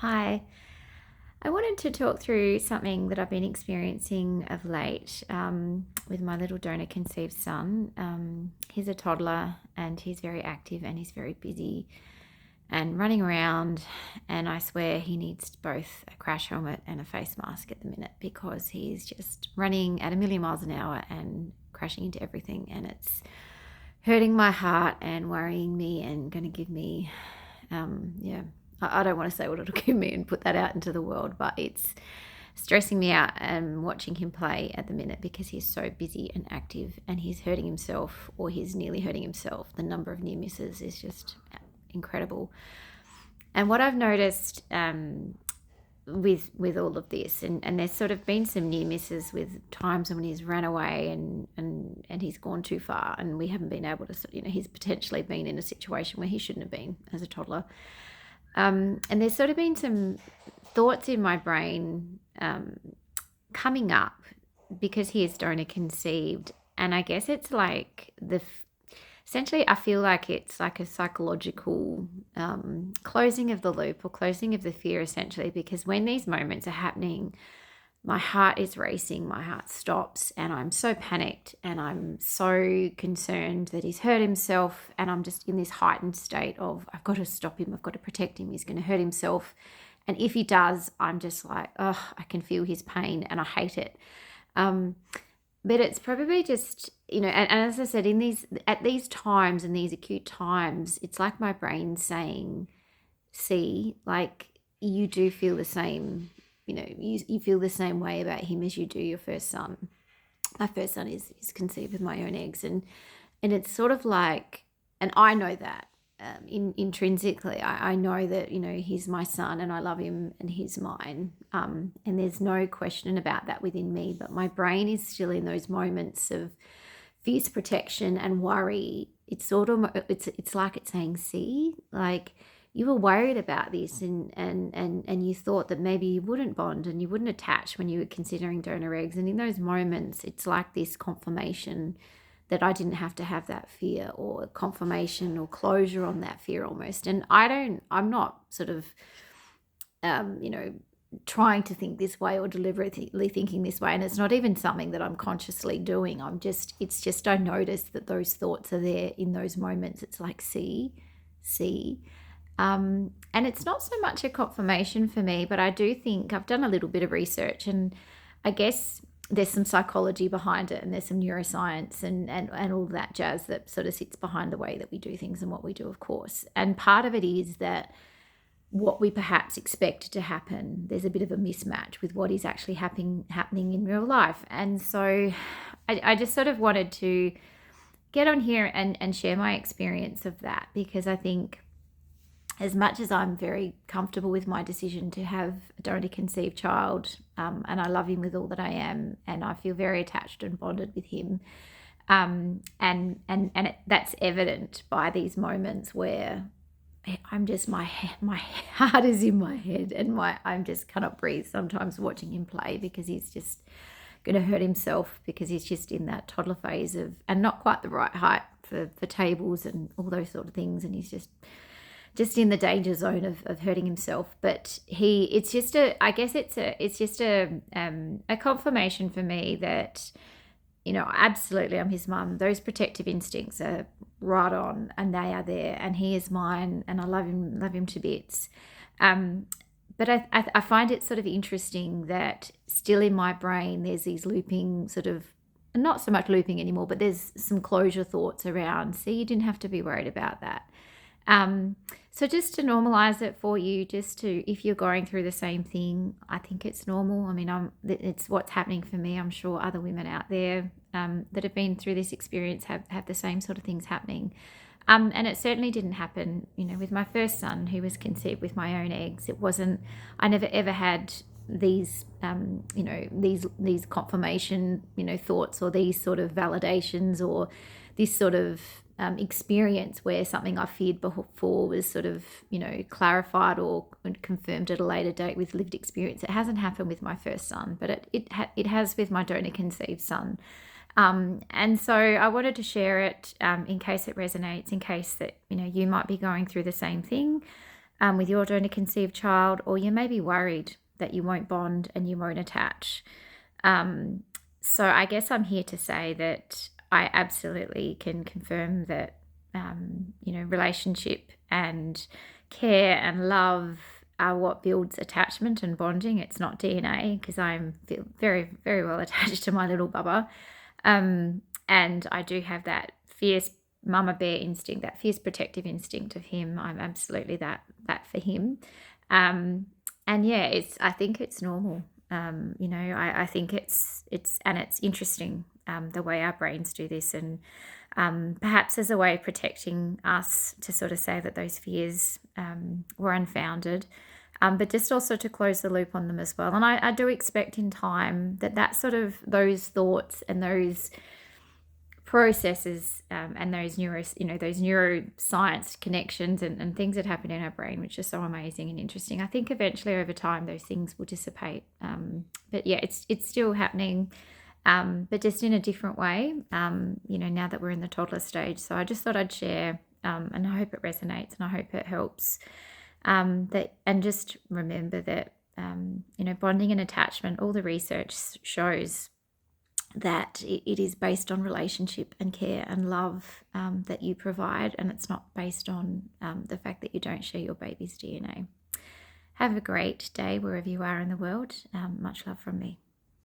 Hi. I wanted to talk through something that I've been experiencing of late with my little donor conceived son. He's a toddler and he's very active and he's very busy and running around. And I swear he needs both a crash helmet and a face mask at the minute because he's just running at a million miles an hour and crashing into everything. And it's hurting my heart and worrying me and going to give me, yeah, I don't want to say what it'll give me and put that out into the world, but it's stressing me out and watching him play at the minute because he's so busy and active and he's hurting himself or he's nearly hurting himself. The number of near misses is just incredible. And what I've noticed with all of this, and there's sort of been some near misses with times when he's ran away and he's gone too far and we haven't been able to, he's potentially been in a situation where he shouldn't have been as a toddler. And there's sort of been some thoughts in my brain coming up because he is donor conceived. And I guess it's like essentially I feel like it's like a psychological closing of the loop or closing of the fear essentially, because when these moments are happening, my heart is racing, my heart stops, and I'm so panicked and I'm so concerned that he's hurt himself. And I'm just in this heightened state of, I've got to stop him, I've got to protect him, he's going to hurt himself. And if he does, I'm just like, oh, I can feel his pain and I hate it. But it's probably just, and as I said, at these times and these acute times, it's like my brain saying, see, like you do feel the same. You feel the same way about him as you do your first son. My first son is conceived with my own eggs, and it's sort of like, and I know that intrinsically, I know that he's my son and I love him and he's mine, and there's no question about that within me. But my brain is still in those moments of fierce protection and worry. It's sort of it's like it's saying, see, like, you were worried about this and you thought that maybe you wouldn't bond and you wouldn't attach when you were considering donor eggs. And in those moments, it's like this confirmation that I didn't have to have that fear, or confirmation or closure on that fear almost. And I'm not sort of, trying to think this way or deliberately thinking this way. And it's not even something that I'm consciously doing. It's just I notice that those thoughts are there in those moments. It's like, see. And it's not so much a confirmation for me, but I do think I've done a little bit of research, and I guess there's some psychology behind it, and there's some neuroscience and all that jazz that sort of sits behind the way that we do things and what we do, of course. And part of it is that what we perhaps expect to happen, there's a bit of a mismatch with what is actually happening in real life. And so I just sort of wanted to get on here and share my experience of that, because I think, as much as I'm very comfortable with my decision to have a donor conceived child, and I love him with all that I am, and I feel very attached and bonded with him, that's evident by these moments where I'm just my heart is in my head, and I'm just cannot breathe sometimes watching him play, because he's just going to hurt himself, because he's just in that toddler phase of, and not quite the right height for tables and all those sort of things, and he's just in the danger zone of hurting himself. But it's just a confirmation for me that, absolutely, I'm his mum. Those protective instincts are right on, and they are there, and he is mine, and I love him to bits. But I find it sort of interesting that still in my brain there's these looping sort of, not so much looping anymore, but there's some closure thoughts around, see, you didn't have to be worried about that. So just to normalize it for you, if you're going through the same thing, I think it's normal. I mean, it's what's happening for me. I'm sure other women out there that have been through this experience have the same sort of things happening. And it certainly didn't happen, with my first son, who was conceived with my own eggs. I never ever had these, these confirmation, thoughts, or these sort of validations, or this sort of experience where something I feared before was sort of, clarified or confirmed at a later date with lived experience. It hasn't happened with my first son, but it has with my donor conceived son. And so I wanted to share it in case it resonates, in case that, you might be going through the same thing. with your donor conceived child, or you may be worried that you won't bond and you won't attach. So I guess I'm here to say that I absolutely can confirm that, relationship and care and love are what builds attachment and bonding. It's not DNA, because I'm feel very, very well attached to my little bubba. And I do have that fierce mama bear instinct, that fierce protective instinct of him. I'm absolutely that for him. And yeah, I think it's normal. I think it's interesting, the way our brains do this, and perhaps as a way of protecting us, to sort of say that those fears were unfounded, but just also to close the loop on them as well. And I do expect in time that sort of those thoughts and those processes, and those neuroscience connections and things that happen in our brain, which are so amazing and interesting. I think eventually over time those things will dissipate. But yeah, it's still happening, but just in a different way, now that we're in the toddler stage. So I just thought I'd share, and I hope it resonates and I hope it helps. And just remember that, bonding and attachment, all the research shows that it is based on relationship and care and love, that you provide, and it's not based on the fact that you don't share your baby's DNA. Have a great day wherever you are in the world. Much love from me.